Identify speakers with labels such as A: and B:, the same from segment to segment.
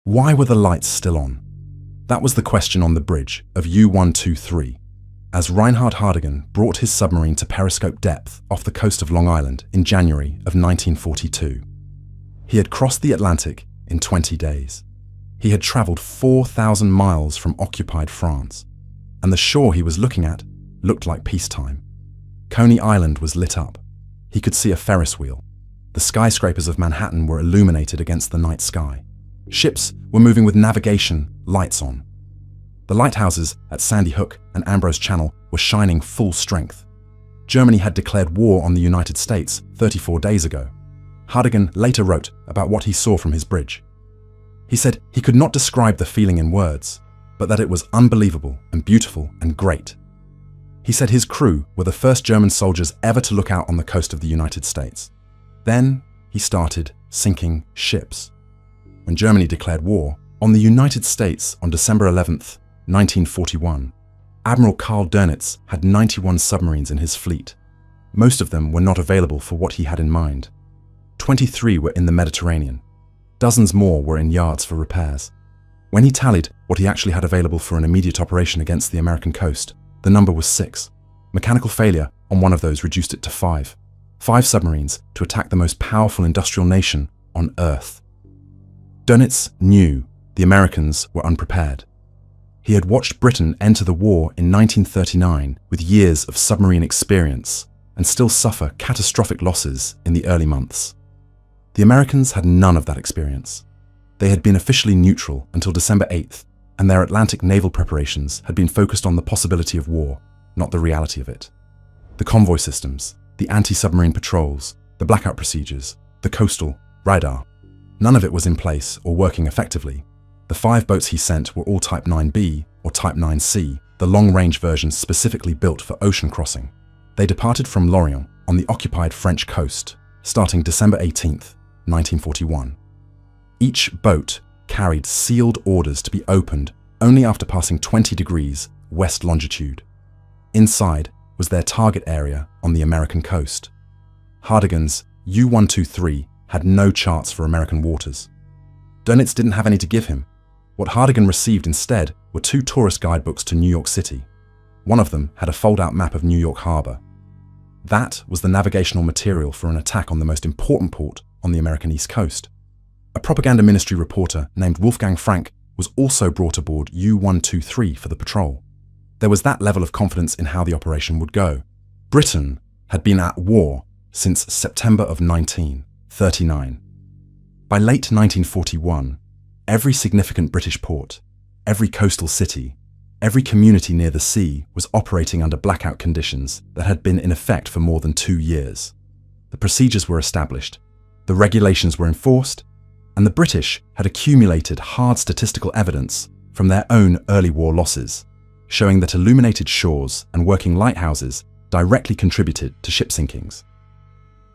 A: Why were the lights still on? That was the question on the bridge of U-123, as Reinhard Hardigan brought his submarine to periscope depth off the coast of Long Island in January of 1942. He had crossed the Atlantic in 20 days. He had traveled 4,000 miles from occupied France, and the shore he was looking at looked like peacetime. Coney Island was lit up. He could see a Ferris wheel. The skyscrapers of Manhattan were illuminated against the night sky. Ships were moving with navigation lights on. The lighthouses at Sandy Hook and Ambrose Channel were shining full strength. Germany had declared war on the United States 34 days ago. Hardigan later wrote about what he saw from his bridge. He said he could not describe the feeling in words, but that it was unbelievable and beautiful and great. He said his crew were the first German soldiers ever to look out on the coast of the United States. Then he started sinking ships. When Germany declared war on the United States on December 11th, 1941, Admiral Karl Dönitz had 91 submarines in his fleet. Most of them were not available for what he had in mind. 23 were in the Mediterranean. Dozens more were in yards for repairs. When he tallied what he actually had available for an immediate operation against the American coast, the number was 6. Mechanical failure on one of those reduced it to 5. 5 submarines to attack the most powerful industrial nation on Earth. Dönitz knew the Americans were unprepared. He had watched Britain enter the war in 1939 with years of submarine experience and still suffer catastrophic losses in the early months. The Americans had none of that experience. They had been officially neutral until December 8th, and their Atlantic naval preparations had been focused on the possibility of war, not the reality of it. The convoy systems, the anti-submarine patrols, the blackout procedures, the coastal radar. None of it was in place or working effectively. The 5 boats he sent were all Type 9B or Type 9C, the long-range versions specifically built for ocean crossing. They departed from Lorient on the occupied French coast, starting December 18th, 1941. Each boat carried sealed orders to be opened only after passing 20 degrees west longitude. Inside was their target area on the American coast. Hardigan's U-123 had no charts for American waters. Dönitz didn't have any to give him. What Hardigan received instead were 2 tourist guidebooks to New York City. One of them had a fold-out map of New York Harbor. That was the navigational material for an attack on the most important port on the American East Coast. A propaganda ministry reporter named Wolfgang Frank was also brought aboard U-123 for the patrol. There was that level of confidence in how the operation would go. Britain had been at war since September of 1939. By late 1941, every significant British port, every coastal city, every community near the sea was operating under blackout conditions that had been in effect for more than 2 years. The procedures were established, the regulations were enforced, and the British had accumulated hard statistical evidence from their own early war losses, showing that illuminated shores and working lighthouses directly contributed to ship sinkings.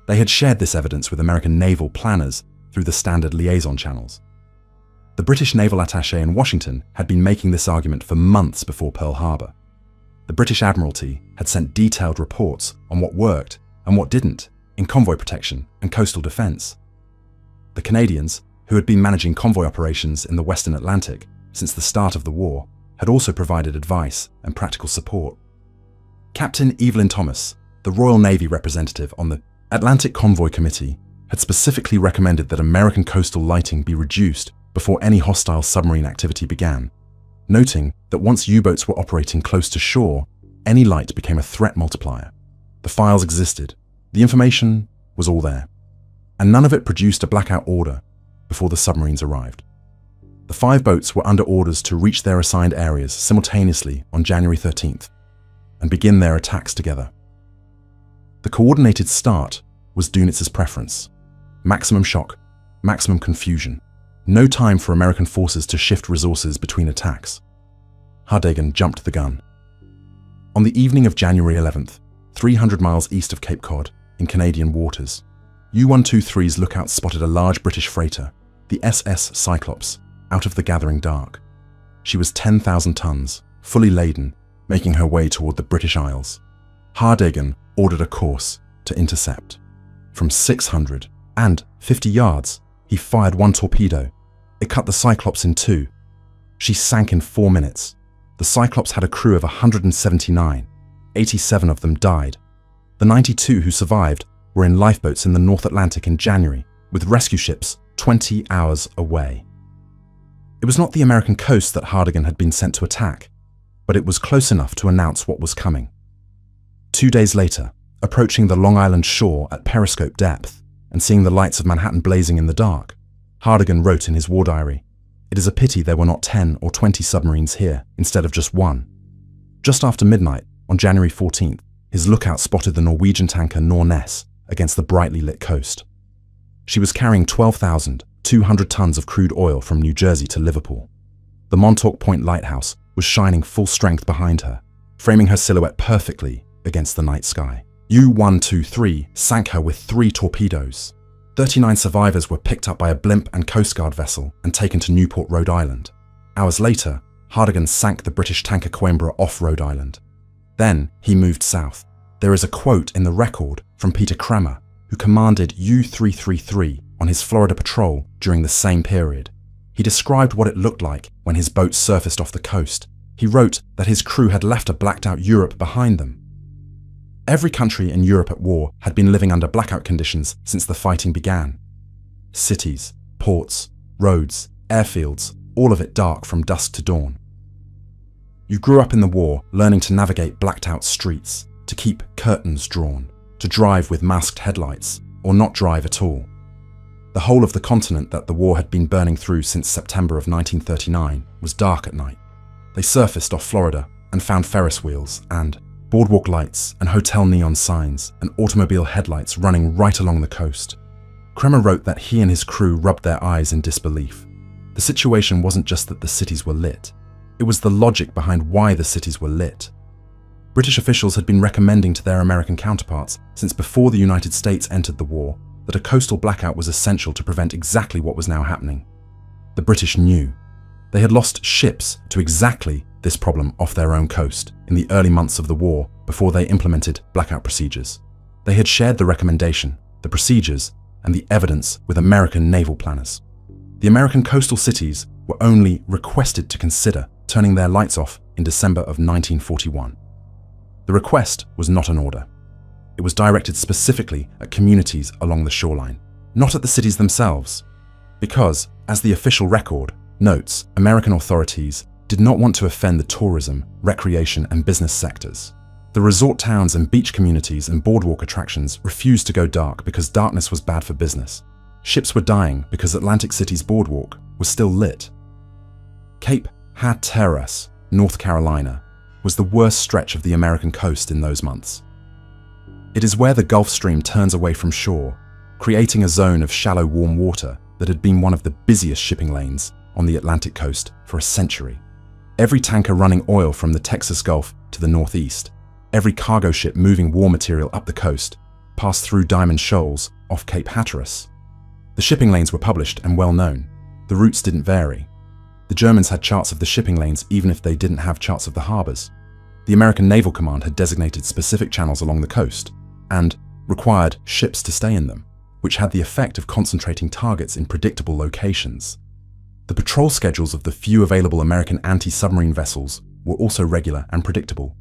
A: They had shared this evidence with American naval planners through the standard liaison channels. The British naval attaché in Washington had been making this argument for months before Pearl Harbor. The British Admiralty had sent detailed reports on what worked and what didn't in convoy protection and coastal defense. The Canadians, who had been managing convoy operations in the Western Atlantic since the start of the war, had also provided advice and practical support. Captain Evelyn Thomas, the Royal Navy representative on the Atlantic Convoy Committee, had specifically recommended that American coastal lighting be reduced before any hostile submarine activity began, noting that once U-boats were operating close to shore, any light became a threat multiplier. The files existed, the information was all there, and none of it produced a blackout order before the submarines arrived. The 5 boats were under orders to reach their assigned areas simultaneously on January 13th and begin their attacks together. The coordinated start was Dönitz's preference. Maximum shock, maximum confusion. No time for American forces to shift resources between attacks. Hardigan jumped the gun. On the evening of January 11th, 300 miles east of Cape Cod, in Canadian waters, U-123's lookouts spotted a large British freighter, the SS Cyclops, out of the gathering dark. She was 10,000 tons, fully laden, making her way toward the British Isles. Hardigan ordered a course to intercept. From 650 yards, he fired 1 torpedo. It cut the Cyclops in two. She sank in 4 minutes. The Cyclops had a crew of 179. 87 of them died. The 92 who survived were in lifeboats in the North Atlantic in January, with rescue ships 20 hours away. It was not the American coast that Hardigan had been sent to attack, but it was close enough to announce what was coming. 2 days later, approaching the Long Island shore at periscope depth and seeing the lights of Manhattan blazing in the dark, Hardigan wrote in his war diary, "It is a pity there were not 10 or 20 submarines here instead of just one." Just after midnight, on January 14th, his lookout spotted the Norwegian tanker Norness against the brightly lit coast. She was carrying 12,200 tons of crude oil from New Jersey to Liverpool. The Montauk Point lighthouse was shining full strength behind her, framing her silhouette perfectly against the night sky. U-123 sank her with 3 torpedoes. 39 survivors were picked up by a blimp and Coast Guard vessel and taken to Newport, Rhode Island. Hours later, Hardigan sank the British tanker Coimbra off Rhode Island. Then he moved south. There is a quote in the record from Peter Kramer, who commanded U-333 on his Florida patrol during the same period. He described what it looked like when his boat surfaced off the coast. He wrote that his crew had left a blacked-out Europe behind them. Every country in Europe at war had been living under blackout conditions since the fighting began. Cities, ports, roads, airfields, all of it dark from dusk to dawn. You grew up in the war learning to navigate blacked-out streets, to keep curtains drawn, to drive with masked headlights, or not drive at all. The whole of the continent that the war had been burning through since September of 1939 was dark at night. They surfaced off Florida and found Ferris wheels and boardwalk lights and hotel neon signs and automobile headlights running right along the coast. Kremer wrote that he and his crew rubbed their eyes in disbelief. The situation wasn't just that the cities were lit. It was the logic behind why the cities were lit. British officials had been recommending to their American counterparts since before the United States entered the war that a coastal blackout was essential to prevent exactly what was now happening. The British knew. They had lost ships to exactly this problem off their own coast in the early months of the war before they implemented blackout procedures. They had shared the recommendation, the procedures, and the evidence with American naval planners. The American coastal cities were only requested to consider turning their lights off in December of 1941. The request was not an order. It was directed specifically at communities along the shoreline, not at the cities themselves, because, as the official record notes, American authorities did not want to offend the tourism, recreation, and business sectors. The resort towns and beach communities and boardwalk attractions refused to go dark because darkness was bad for business. Ships were dying because Atlantic City's boardwalk was still lit. Cape Hatteras, North Carolina, was the worst stretch of the American coast in those months. It is where the Gulf Stream turns away from shore, creating a zone of shallow warm water that had been one of the busiest shipping lanes on the Atlantic coast for a century. Every tanker running oil from the Texas Gulf to the northeast, every cargo ship moving war material up the coast, passed through Diamond Shoals off Cape Hatteras. The shipping lanes were published and well known. The routes didn't vary. The Germans had charts of the shipping lanes even if they didn't have charts of the harbors. The American Naval Command had designated specific channels along the coast and required ships to stay in them, which had the effect of concentrating targets in predictable locations. The patrol schedules of the few available American anti-submarine vessels were also regular and predictable,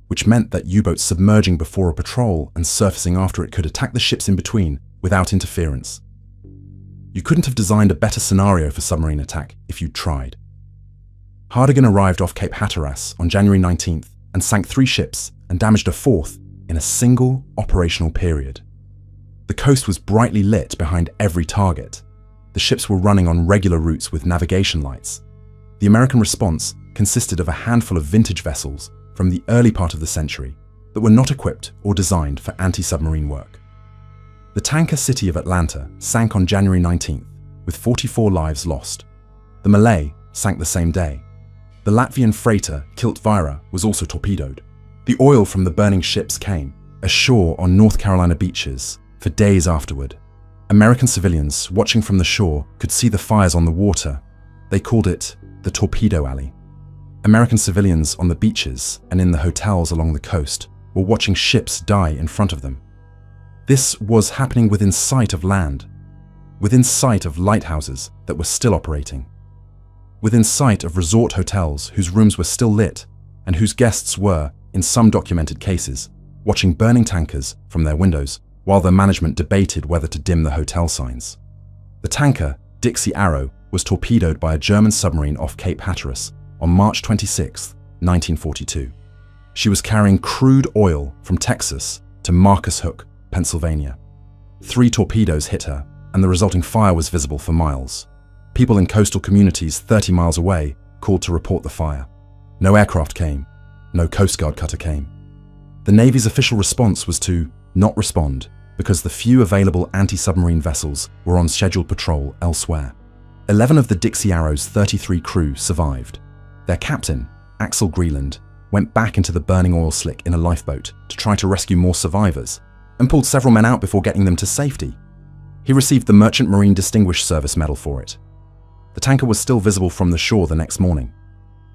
A: which meant that U-boats submerging before a patrol and surfacing after it could attack the ships in between without interference. You couldn't have designed a better scenario for submarine attack if you'd tried. Hardigan arrived off Cape Hatteras on January 19th and sank 3 ships and damaged a 4th in a single operational period. The coast was brightly lit behind every target. The ships were running on regular routes with navigation lights. The American response consisted of a handful of vintage vessels from the early part of the century that were not equipped or designed for anti-submarine work. The tanker city of Atlanta sank on January 19th, with 44 lives lost. The Malay sank the same day. The Latvian freighter Kiltvira was also torpedoed. The oil from the burning ships came ashore on North Carolina beaches for days afterward. American civilians watching from the shore could see the fires on the water. They called it the Torpedo Alley. American civilians on the beaches and in the hotels along the coast were watching ships die in front of them. This was happening within sight of land. within sight of lighthouses that were still operating, within sight of resort hotels whose rooms were still lit and whose guests were, in some documented cases, watching burning tankers from their windows while their management debated whether to dim the hotel signs. The tanker, Dixie Arrow, was torpedoed by a German submarine off Cape Hatteras on March 26, 1942. She was carrying crude oil from Texas to Marcus Hook, Pennsylvania. 3 torpedoes hit her, and the resulting fire was visible for miles. People in coastal communities 30 miles away called to report the fire. No aircraft came. No Coast Guard cutter came. The Navy's official response was to not respond because the few available anti-submarine vessels were on scheduled patrol elsewhere. 11 of the Dixie Arrow's 33 crew survived. Their captain, Axel Greeland, went back into the burning oil slick in a lifeboat to try to rescue more survivors and pulled several men out before getting them to safety. He received the Merchant Marine Distinguished Service Medal for it. The tanker was still visible from the shore the next morning.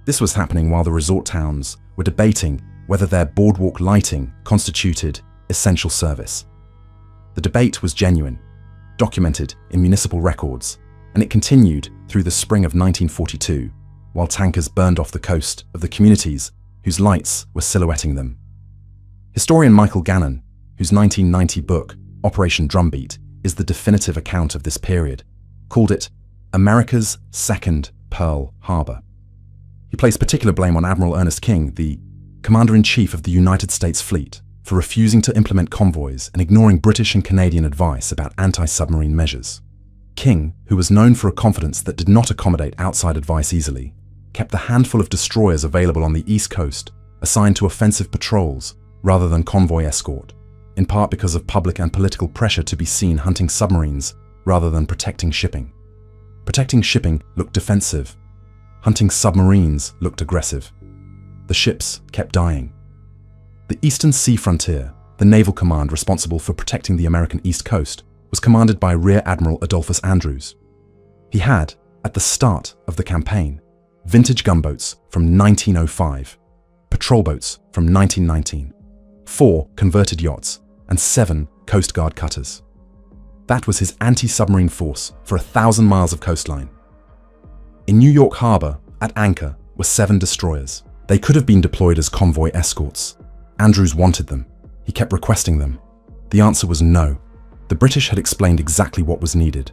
A: This was happening while the resort towns were debating whether their boardwalk lighting constituted essential service. The debate was genuine, documented in municipal records, and it continued through the spring of 1942, while tankers burned off the coast of the communities whose lights were silhouetting them. Historian Michael Gannon, whose 1990 book, Operation Drumbeat, is the definitive account of this period, called it America's Second Pearl Harbor. He placed particular blame on Admiral Ernest King, the Commander-in-Chief of the United States Fleet, for refusing to implement convoys and ignoring British and Canadian advice about anti-submarine measures. King, who was known for a confidence that did not accommodate outside advice easily, kept the handful of destroyers available on the East Coast assigned to offensive patrols rather than convoy escort, in part because of public and political pressure to be seen hunting submarines rather than protecting shipping. Protecting shipping looked defensive. Hunting submarines looked aggressive. The ships kept dying. The Eastern Sea Frontier, the naval command responsible for protecting the American East Coast, was commanded by Rear Admiral Adolphus Andrews. He had, at the start of the campaign, vintage gunboats from 1905, patrol boats from 1919, 4 converted yachts, and 7 Coast Guard cutters. That was his anti-submarine force for 1,000 miles of coastline. In New York Harbor, at anchor, were 7 destroyers. They could have been deployed as convoy escorts. Andrews wanted them. He kept requesting them. The answer was no. The British had explained exactly what was needed.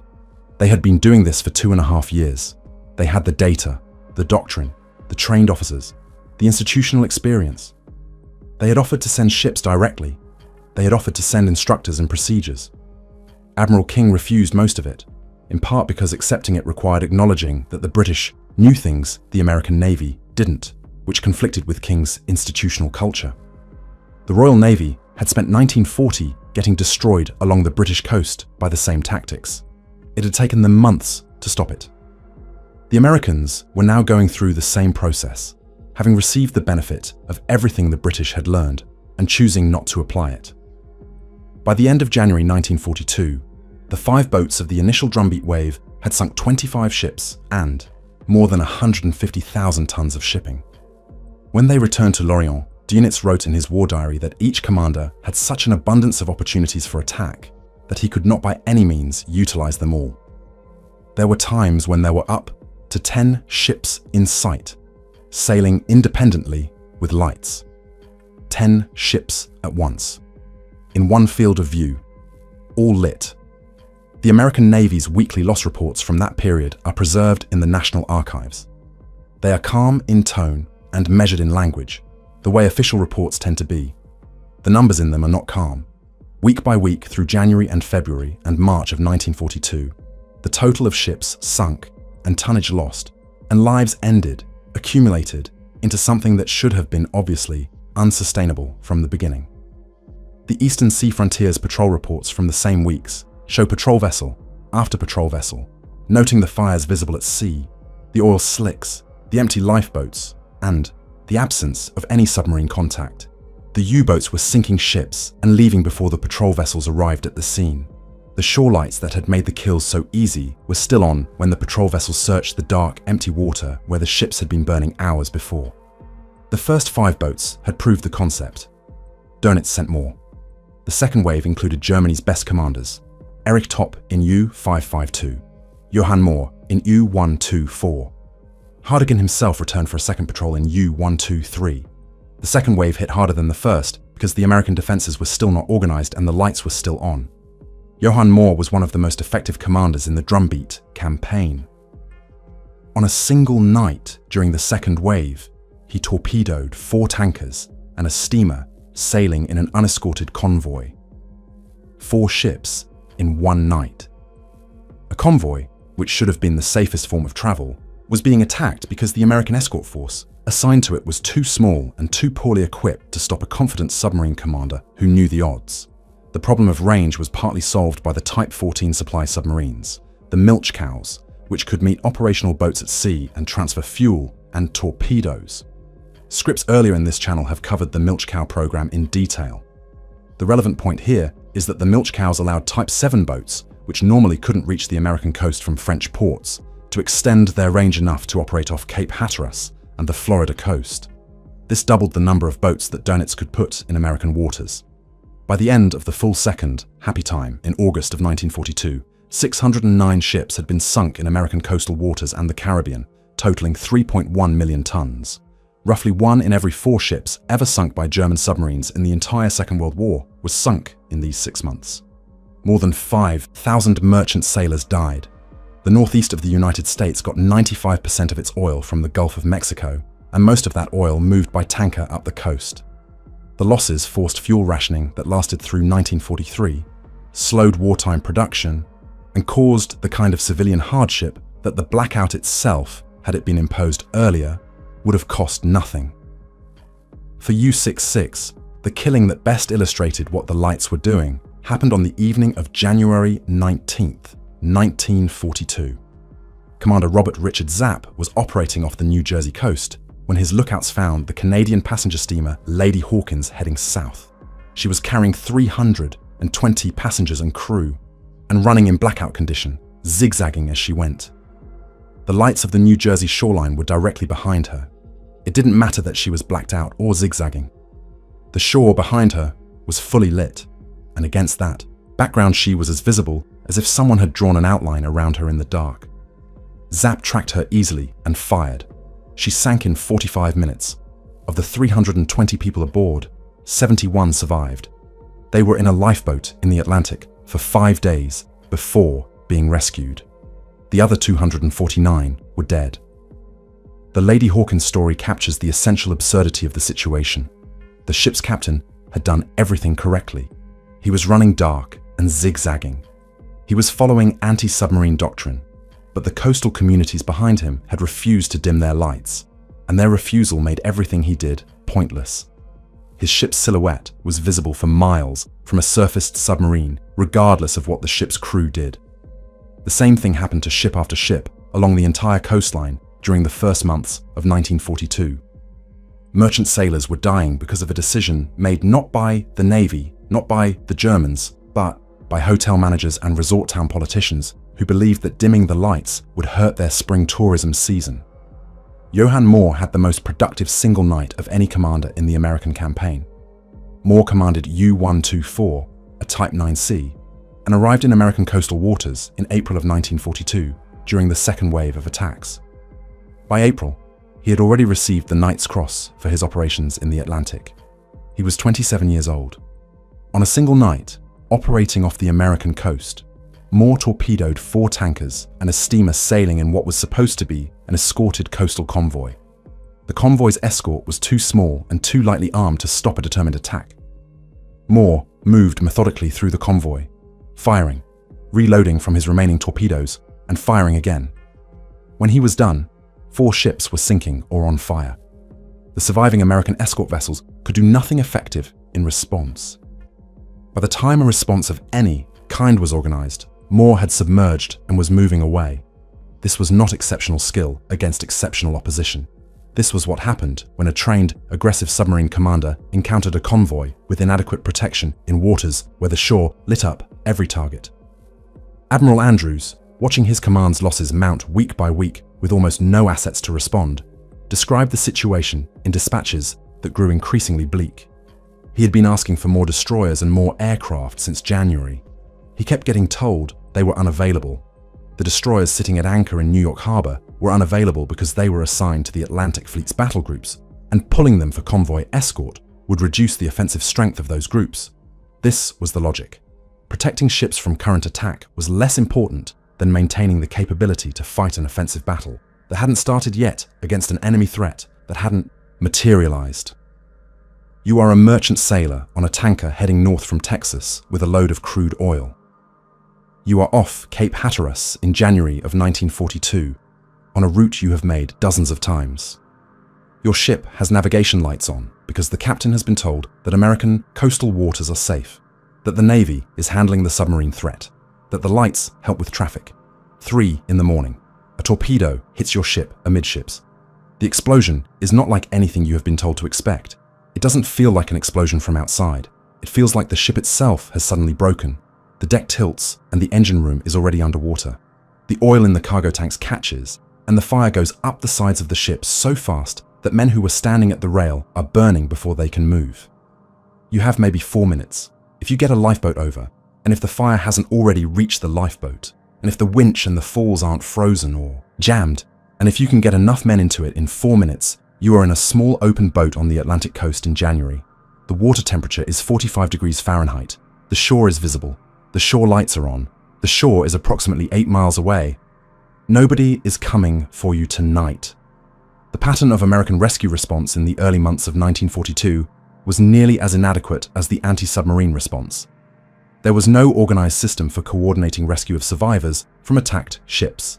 A: They had been doing this for 2.5 years. They had the data, the doctrine, the trained officers, the institutional experience. They had offered to send ships directly. They had offered to send instructors and procedures. Admiral King refused most of it, in part because accepting it required acknowledging that the British knew things the American Navy didn't, which conflicted with King's institutional culture. The Royal Navy had spent 1940 getting destroyed along the British coast by the same tactics. It had taken them months to stop it. The Americans were now going through the same process, having received the benefit of everything the British had learned and choosing not to apply it. By the end of January 1942, the 5 boats of the initial drumbeat wave had sunk 25 ships and more than 150,000 tons of shipping. When they returned to Lorient, Dönitz wrote in his war diary that each commander had such an abundance of opportunities for attack that he could not by any means utilize them all. There were times when there were up to 10 ships in sight, sailing independently with lights. 10 ships at once, in one field of view, all lit. The American Navy's weekly loss reports from that period are preserved in the National Archives. They are calm in tone and measured in language, the way official reports tend to be. The numbers in them are not calm. Week by week through January and February and March of 1942, the total of ships sunk and tonnage lost, and lives ended, accumulated into something that should have been obviously unsustainable from the beginning. The Eastern Sea Frontier's patrol reports from the same weeks show patrol vessel after patrol vessel, noting the fires visible at sea, the oil slicks, the empty lifeboats, and the absence of any submarine contact. The U-boats were sinking ships and leaving before the patrol vessels arrived at the scene. The shore lights that had made the kills so easy were still on when the patrol vessels searched the dark, empty water where the ships had been burning hours before. The first 5 boats had proved the concept. Dönitz sent more. The second wave included Germany's best commanders. Eric Topp in U-552, Johann Moore in U-124. Hardigan himself returned for a second patrol in U-123. The second wave hit harder than the first because the American defenses were still not organized and the lights were still on. Johann Moore was one of the most effective commanders in the Drumbeat campaign. On a single night during the second wave, he torpedoed 4 tankers and a steamer sailing in an unescorted convoy. 4 ships in one night. A convoy, which should have been the safest form of travel, was being attacked because the American escort force assigned to it was too small and too poorly equipped to stop a confident submarine commander who knew the odds. The problem of range was partly solved by the Type 14 supply submarines, the milch cows, which could meet operational boats at sea and transfer fuel and torpedoes. Scripts earlier in this channel have covered the milch cow program in detail. The relevant point here is that the milch cows allowed Type 7 boats, which normally couldn't reach the American coast from French ports, to extend their range enough to operate off Cape Hatteras and the Florida coast. This doubled the number of boats that Dönitz could put in American waters. By the end of the full second, happy time, in August of 1942, 609 ships had been sunk in American coastal waters and the Caribbean, totaling 3.1 million tons. Roughly 1 in every 4 ships ever sunk by German submarines in the entire Second World War was sunk in these 6 months. More than 5,000 merchant sailors died. The northeast of the United States got 95% of its oil from the Gulf of Mexico, and most of that oil moved by tanker up the coast. The losses forced fuel rationing that lasted through 1943, slowed wartime production, and caused the kind of civilian hardship that the blackout itself, had it been imposed earlier, would have cost nothing. For U-66, the killing that best illustrated what the lights were doing happened on the evening of January 19th, 1942. Commander Robert Richard Zapp was operating off the New Jersey coast when his lookouts found the Canadian passenger steamer Lady Hawkins heading south. She was carrying 320 passengers and crew and running in blackout condition, zigzagging as she went. The lights of the New Jersey shoreline were directly behind her. It didn't matter that she was blacked out or zigzagging. The shore behind her was fully lit, and against that background she was as visible as if someone had drawn an outline around her in the dark. Zapp tracked her easily and fired. She sank in 45 minutes. Of the 320 people aboard, 71 survived. They were in a lifeboat in the Atlantic for 5 days before being rescued. The other 249 were dead. The Lady Hawkins story captures the essential absurdity of the situation. The ship's captain had done everything correctly. He was running dark and zigzagging. He was following anti-submarine doctrine, but the coastal communities behind him had refused to dim their lights, and their refusal made everything he did pointless. His ship's silhouette was visible for miles from a surfaced submarine, regardless of what the ship's crew did. The same thing happened to ship after ship along the entire coastline during the first months of 1942. Merchant sailors were dying because of a decision made not by the Navy, not by the Germans, but by hotel managers and resort town politicians who believed that dimming the lights would hurt their spring tourism season. Johann Moore had the most productive single night of any commander in the American campaign. Moore commanded U-124, a Type 9C, and arrived in American coastal waters in April of 1942 during the second wave of attacks. By April, he had already received the Knight's Cross for his operations in the Atlantic. He was 27 years old. On a single night, operating off the American coast, Moore torpedoed 4 tankers and a steamer sailing in what was supposed to be an escorted coastal convoy. The convoy's escort was too small and too lightly armed to stop a determined attack. Moore moved methodically through the convoy, firing, reloading from his remaining torpedoes, and firing again. When he was done, 4 ships were sinking or on fire. The surviving American escort vessels could do nothing effective in response. By the time a response of any kind was organized, Moore had submerged and was moving away. This was not exceptional skill against exceptional opposition. This was what happened when a trained, aggressive submarine commander encountered a convoy with inadequate protection in waters where the shore lit up every target. Admiral Andrews, watching his command's losses mount week by week with almost no assets to respond, described the situation in dispatches that grew increasingly bleak. He had been asking for more destroyers and more aircraft since January. He kept getting told they were unavailable. The destroyers sitting at anchor in New York Harbor were unavailable because they were assigned to the Atlantic Fleet's battle groups, and pulling them for convoy escort would reduce the offensive strength of those groups. This was the logic. Protecting ships from current attack was less important than maintaining the capability to fight an offensive battle that hadn't started yet against an enemy threat that hadn't materialized. You are a merchant sailor on a tanker heading north from Texas with a load of crude oil. You are off Cape Hatteras in January of 1942 on a route you have made dozens of times. Your ship has navigation lights on because the captain has been told that American coastal waters are safe, that the Navy is handling the submarine threat, that the lights help with traffic. 3 in the morning. A torpedo hits your ship amidships. The explosion is not like anything you have been told to expect. It doesn't feel like an explosion from outside. It feels like the ship itself has suddenly broken. The deck tilts and the engine room is already underwater. The oil in the cargo tanks catches, and the fire goes up the sides of the ship so fast that men who were standing at the rail are burning before they can move. You have maybe 4 minutes. If you get a lifeboat over, and if the fire hasn't already reached the lifeboat, and if the winch and the falls aren't frozen or jammed, and if you can get enough men into it in 4 minutes, you are in a small open boat on the Atlantic coast in January. The water temperature is 45 degrees Fahrenheit. The shore is visible. The shore lights are on. The shore is approximately 8 miles away. Nobody is coming for you tonight. The pattern of American rescue response in the early months of 1942 was nearly as inadequate as the anti-submarine response. There was no organized system for coordinating rescue of survivors from attacked ships.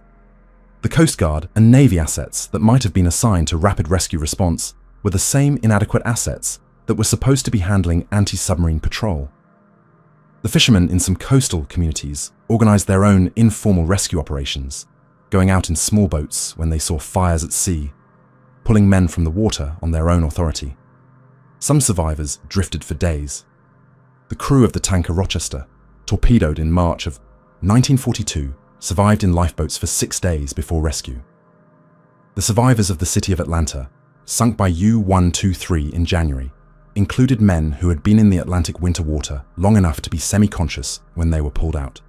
A: The Coast Guard and Navy assets that might have been assigned to rapid rescue response were the same inadequate assets that were supposed to be handling anti-submarine patrol. The fishermen in some coastal communities organized their own informal rescue operations, going out in small boats when they saw fires at sea, pulling men from the water on their own authority. Some survivors drifted for days. The crew of the tanker Rochester, torpedoed in March of 1942, survived in lifeboats for 6 days before rescue. The survivors of the city of Atlanta, sunk by U-123 in January, included men who had been in the Atlantic winter water long enough to be semi-conscious when they were pulled out.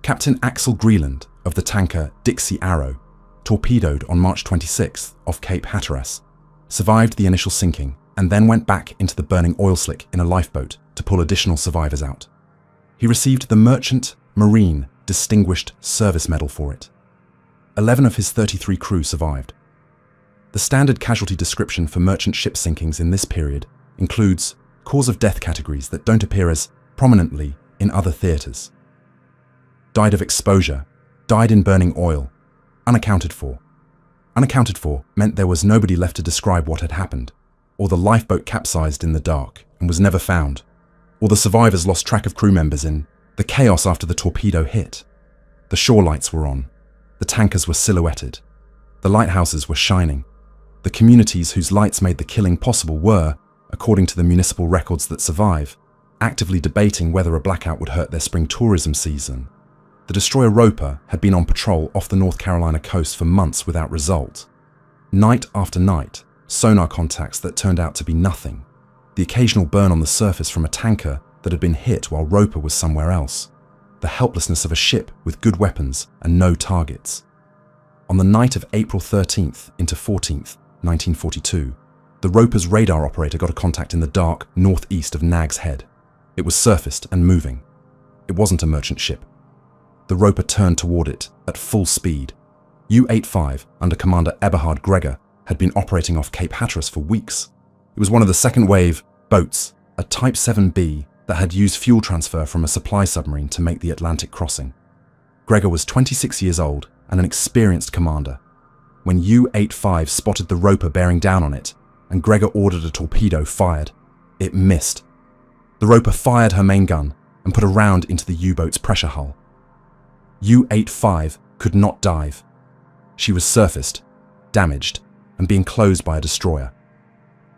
A: Captain Axel Greeland of the tanker Dixie Arrow, torpedoed on March 26th off Cape Hatteras, survived the initial sinking and then went back into the burning oil slick in a lifeboat to pull additional survivors out. He received the Merchant Marine Distinguished Service Medal for it. 11 of his 33 crew survived. The standard casualty description for merchant ship sinkings in this period includes cause of death categories that don't appear as prominently in other theaters. Died of exposure, died in burning oil, unaccounted for. Unaccounted for meant there was nobody left to describe what had happened, or the lifeboat capsized in the dark and was never found, or the survivors lost track of crew members in the chaos after the torpedo hit. The shore lights were on. The tankers were silhouetted. The lighthouses were shining. The communities whose lights made the killing possible were, according to the municipal records that survive, actively debating whether a blackout would hurt their spring tourism season. The destroyer Roper had been on patrol off the North Carolina coast for months without result. Night after night, sonar contacts that turned out to be nothing. The occasional burn on the surface from a tanker that had been hit while Roper was somewhere else. The helplessness of a ship with good weapons and no targets. On the night of April 13th into 14th, 1942, the Roper's radar operator got a contact in the dark northeast of Nag's Head. It was surfaced and moving. It wasn't a merchant ship. The Roper turned toward it at full speed. U-85, under Commander Eberhard Gregor, had been operating off Cape Hatteras for weeks. It was one of the second wave boats, a Type 7B, that had used fuel transfer from a supply submarine to make the Atlantic crossing. Gregor was 26 years old and an experienced commander. When U-85 spotted the Roper bearing down on it, and Gregor ordered a torpedo fired, it missed. The Roper fired her main gun and put a round into the U-boat's pressure hull. U-85 could not dive. She was surfaced, damaged, and being closed by a destroyer.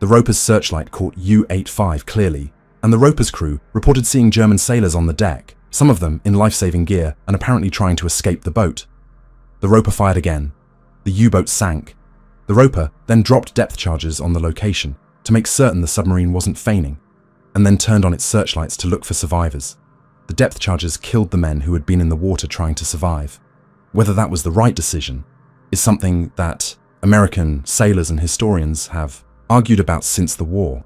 A: The Roper's searchlight caught U-85 clearly, and the Roper's crew reported seeing German sailors on the deck, some of them in life-saving gear and apparently trying to escape the boat. The Roper fired again. The U-boat sank. The Roper then dropped depth charges on the location to make certain the submarine wasn't feigning, and then turned on its searchlights to look for survivors. The The depth charges killed the men who had been in the water trying to survive. Whether that was the right decision is something that American sailors and historians have argued about since the war.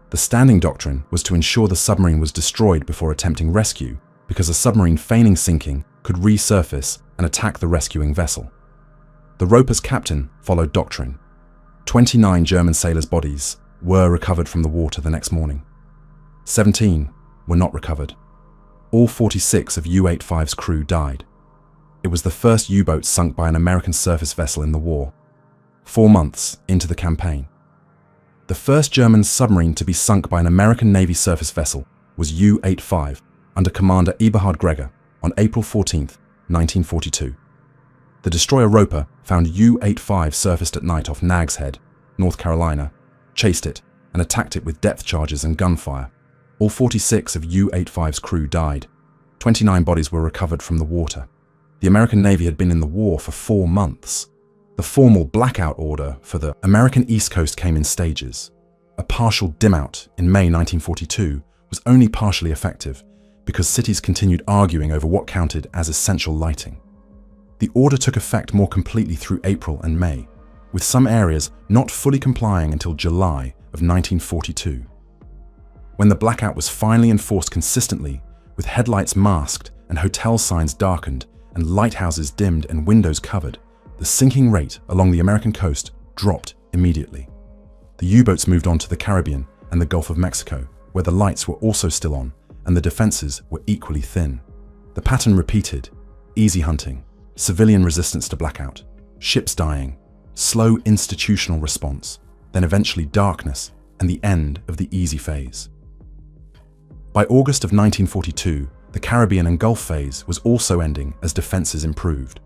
A: The standing doctrine was to ensure the submarine was destroyed before attempting rescue, because a submarine feigning sinking could resurface and attack the rescuing vessel. The Roper's captain followed doctrine. 29 German sailors' bodies were recovered from the water the next morning. 17 were not recovered. All 46 of U-85's crew died. It was the first U-boat sunk by an American surface vessel in the war, 4 months into the campaign. The first German submarine to be sunk by an American Navy surface vessel was U-85 under Commander Eberhard Gregor on April 14, 1942. The destroyer Roper found U-85 surfaced at night off Nags Head, North Carolina, chased it, and attacked it with depth charges and gunfire. All 46 of U-85's crew died. 29 bodies were recovered from the water. The American Navy had been in the war for 4 months. The formal blackout order for the American East Coast came in stages. A partial dim-out in May 1942 was only partially effective because cities continued arguing over what counted as essential lighting. The order took effect more completely through April and May, with some areas not fully complying until July of 1942. When the blackout was finally enforced consistently, with headlights masked and hotel signs darkened and lighthouses dimmed and windows covered, the sinking rate along the American coast dropped immediately. The U-boats moved on to the Caribbean and the Gulf of Mexico, where the lights were also still on and the defenses were equally thin. The pattern repeated: easy hunting, civilian resistance to blackout, ships dying, slow institutional response, then eventually darkness and the end of the easy phase. By August of 1942, the Caribbean and Gulf phase was also ending as defenses improved.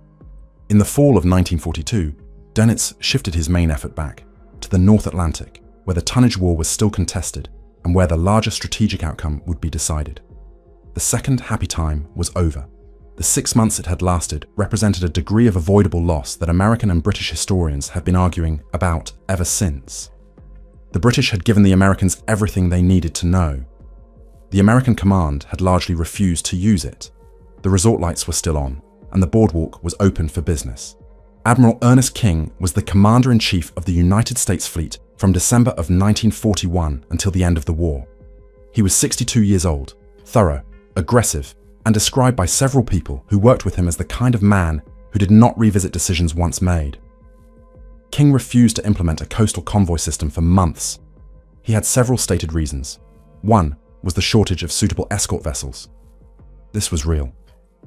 A: In the fall of 1942, Dönitz shifted his main effort back to the North Atlantic, where the tonnage war was still contested and where the larger strategic outcome would be decided. The second happy time was over. The 6 months it had lasted represented a degree of avoidable loss that American and British historians have been arguing about ever since. The British had given the Americans everything they needed to know. The American command had largely refused to use it. The resort lights were still on, and the boardwalk was open for business. Admiral Ernest King was the Commander-in-Chief of the United States Fleet from December of 1941 until the end of the war. He was 62 years old, thorough, aggressive, and described by several people who worked with him as the kind of man who did not revisit decisions once made. King refused to implement a coastal convoy system for months. He had several stated reasons. One was the shortage of suitable escort vessels. This was real.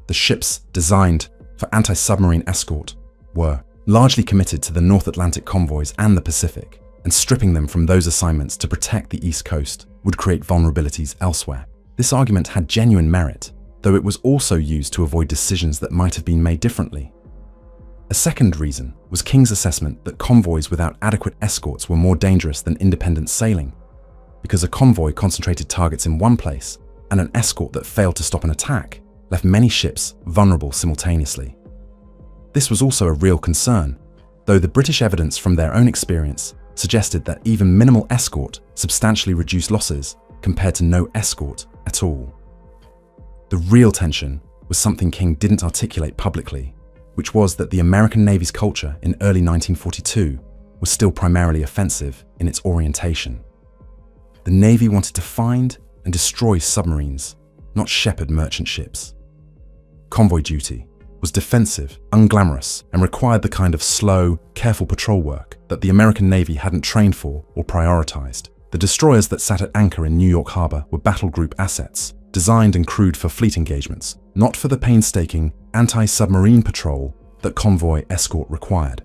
A: The ships designed for anti-submarine escort were largely committed to the North Atlantic convoys and the Pacific, and stripping them from those assignments to protect the East Coast would create vulnerabilities elsewhere. This argument had genuine merit, though it was also used to avoid decisions that might have been made differently. A second reason was King's assessment that convoys without adequate escorts were more dangerous than independent sailing, because a convoy concentrated targets in one place and an escort that failed to stop an attack left many ships vulnerable simultaneously. This was also a real concern, though the British evidence from their own experience suggested that even minimal escort substantially reduced losses compared to no escort at all. The real tension was something King didn't articulate publicly, which was that the American Navy's culture in early 1942 was still primarily offensive in its orientation. The Navy wanted to find and destroy submarines, not shepherd merchant ships. Convoy duty was defensive, unglamorous, and required the kind of slow, careful patrol work that the American Navy hadn't trained for or prioritized. The destroyers that sat at anchor in New York Harbor were battle group assets, designed and crewed for fleet engagements, not for the painstaking anti-submarine patrol that convoy escort required.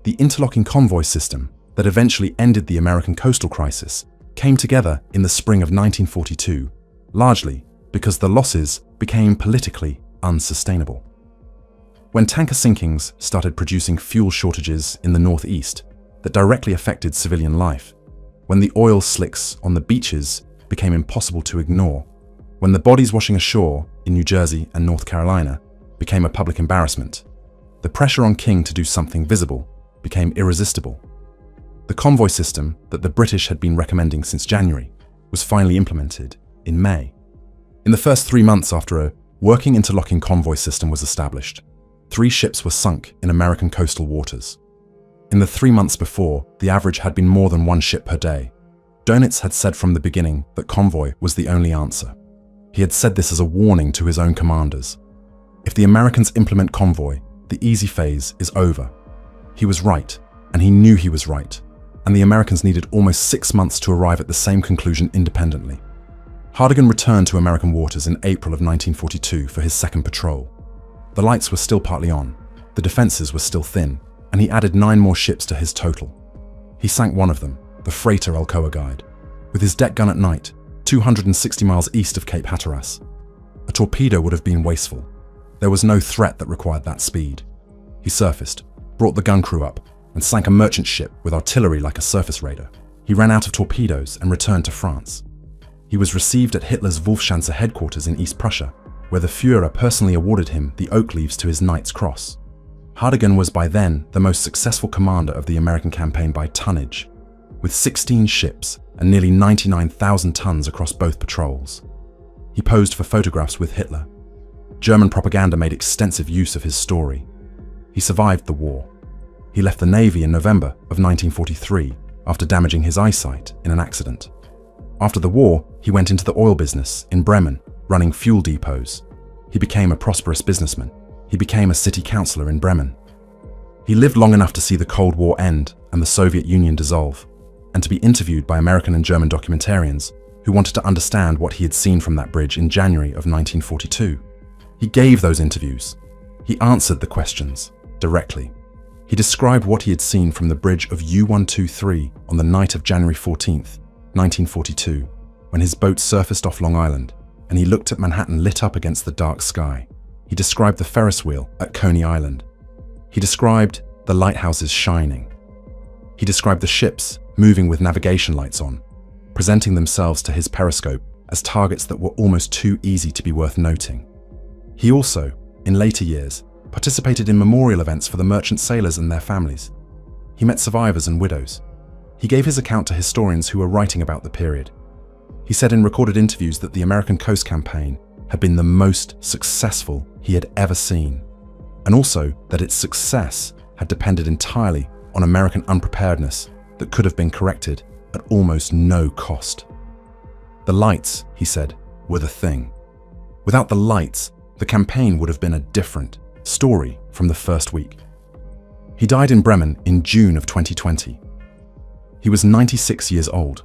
A: The interlocking convoy system that eventually ended the American coastal crisis came together in the spring of 1942, largely because the losses became politically unsustainable. When tanker sinkings started producing fuel shortages in the Northeast that directly affected civilian life, when the oil slicks on the beaches became impossible to ignore, when the bodies washing ashore in New Jersey and North Carolina became a public embarrassment, the pressure on King to do something visible became irresistible. The convoy system that the British had been recommending since January was finally implemented in May. In the first 3 months after a working interlocking convoy system was established, 3 ships were sunk in American coastal waters. In the 3 months before, the average had been more than 1 ship per day. Dönitz had said from the beginning that convoy was the only answer. He had said this as a warning to his own commanders. If the Americans implement convoy, the easy phase is over. He was right, and he knew he was right, and the Americans needed almost 6 months to arrive at the same conclusion independently. Hardigan returned to American waters in April of 1942 for his second patrol. The lights were still partly on, the defenses were still thin, and he added 9 more ships to his total. He sank one of them, the freighter Alcoa Guide, with his deck gun at night, 260 miles east of Cape Hatteras. A torpedo would have been wasteful. There was no threat that required that speed. He surfaced, brought the gun crew up, and sank a merchant ship with artillery like a surface raider. He ran out of torpedoes and returned to France. He was received at Hitler's Wolfschanze headquarters in East Prussia, where the Führer personally awarded him the oak leaves to his Knight's Cross. Hardigan was by then the most successful commander of the American campaign by tonnage, with 16 ships and nearly 99,000 tons across both patrols. He posed for photographs with Hitler. German propaganda made extensive use of his story. He survived the war. He left the Navy in November of 1943 after damaging his eyesight in an accident. After the war, he went into the oil business in Bremen, running fuel depots. He became a prosperous businessman. He became a city councillor in Bremen. He lived long enough to see the Cold War end and the Soviet Union dissolve, and to be interviewed by American and German documentarians who wanted to understand what he had seen from that bridge in January of 1942. He gave those interviews. He answered the questions directly. He described what he had seen from the bridge of U-123 on the night of January 14th, 1942, when his boat surfaced off Long Island and he looked at Manhattan lit up against the dark sky. He described the Ferris wheel at Coney Island. He described the lighthouses shining. He described the ships moving with navigation lights on, presenting themselves to his periscope as targets that were almost too easy to be worth noting. He also, in later years, participated in memorial events for the merchant sailors and their families. He met survivors and widows. He gave his account to historians who were writing about the period. He said in recorded interviews that the American Coast Campaign had been the most successful he had ever seen, and also that its success had depended entirely on American unpreparedness that could have been corrected at almost no cost. The lights, he said, were the thing. Without the lights, the campaign would have been a different story from the first week. He died in Bremen in June of 2020. He was 96 years old.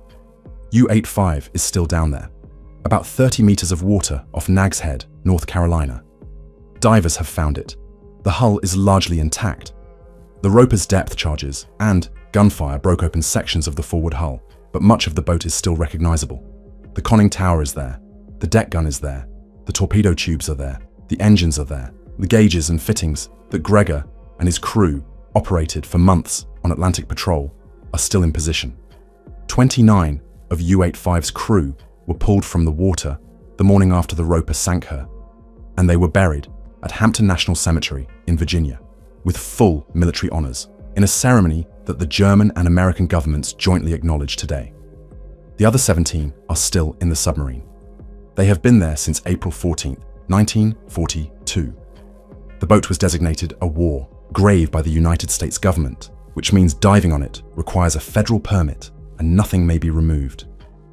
A: U-85 is still down there, about 30 meters of water off Nags Head, North Carolina. Divers have found it. The hull is largely intact. The roper's depth charges and gunfire broke open sections of the forward hull, but much of the boat is still recognizable. The conning tower is there. The deck gun is there. The torpedo tubes are there. The engines are there. The gauges and fittings that Gregor and his crew operated for months on Atlantic patrol are still in position. 29 of U-85's crew were pulled from the water the morning after the roper sank her, and they were buried at Hampton National Cemetery in Virginia with full military honors in a ceremony that the German and American governments jointly acknowledge today. The other 17 are still in the submarine. They have been there since April 14, 1942. The boat was designated a war grave by the United States government, which means diving on it requires a federal permit and nothing may be removed.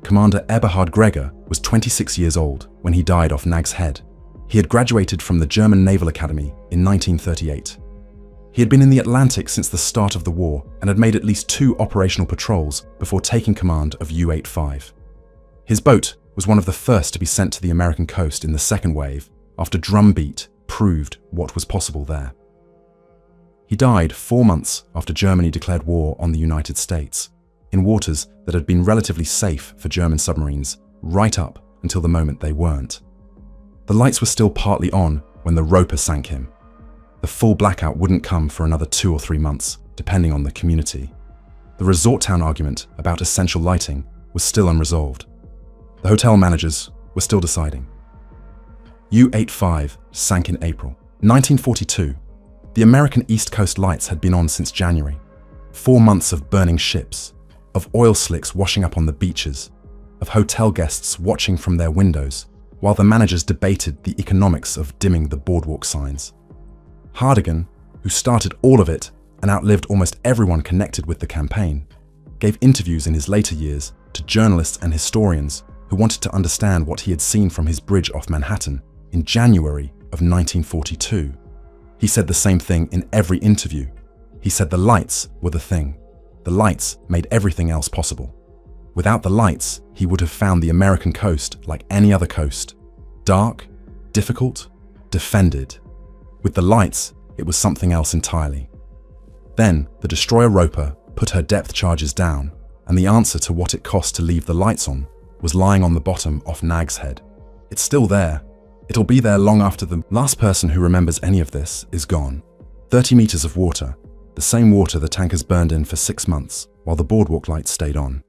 A: Commander Eberhard Gregor was 26 years old when he died off Nags Head. He had graduated from the German Naval Academy in 1938. He had been in the Atlantic since the start of the war and had made at least 2 operational patrols before taking command of U-85. His boat was one of the first to be sent to the American coast in the second wave after Drumbeat proved what was possible there. He died 4 months after Germany declared war on the United States, in waters that had been relatively safe for German submarines right up until the moment they weren't. The lights were still partly on when the roper sank him. The full blackout wouldn't come for another 2 or 3 months, depending on the community. The resort town argument about essential lighting was still unresolved. The hotel managers were still deciding. U-85 sank in April 1942. The American East Coast lights had been on since January. 4 months of burning ships, of oil slicks washing up on the beaches, of hotel guests watching from their windows, while the managers debated the economics of dimming the boardwalk signs. Hardigan, who started all of it and outlived almost everyone connected with the campaign, gave interviews in his later years to journalists and historians who wanted to understand what he had seen from his bridge off Manhattan in January of 1942. He said the same thing in every interview. He said the lights were the thing. The lights made everything else possible. Without the lights, he would have found the American coast like any other coast. Dark, difficult, defended. With the lights, it was something else entirely. Then, the destroyer Roper put her depth charges down, and the answer to what it cost to leave the lights on was lying on the bottom off Nag's Head. It's still there. It'll be there long after the last person who remembers any of this is gone. 30 meters of water, the same water the tankers burned in for 6 months, while the boardwalk lights stayed on.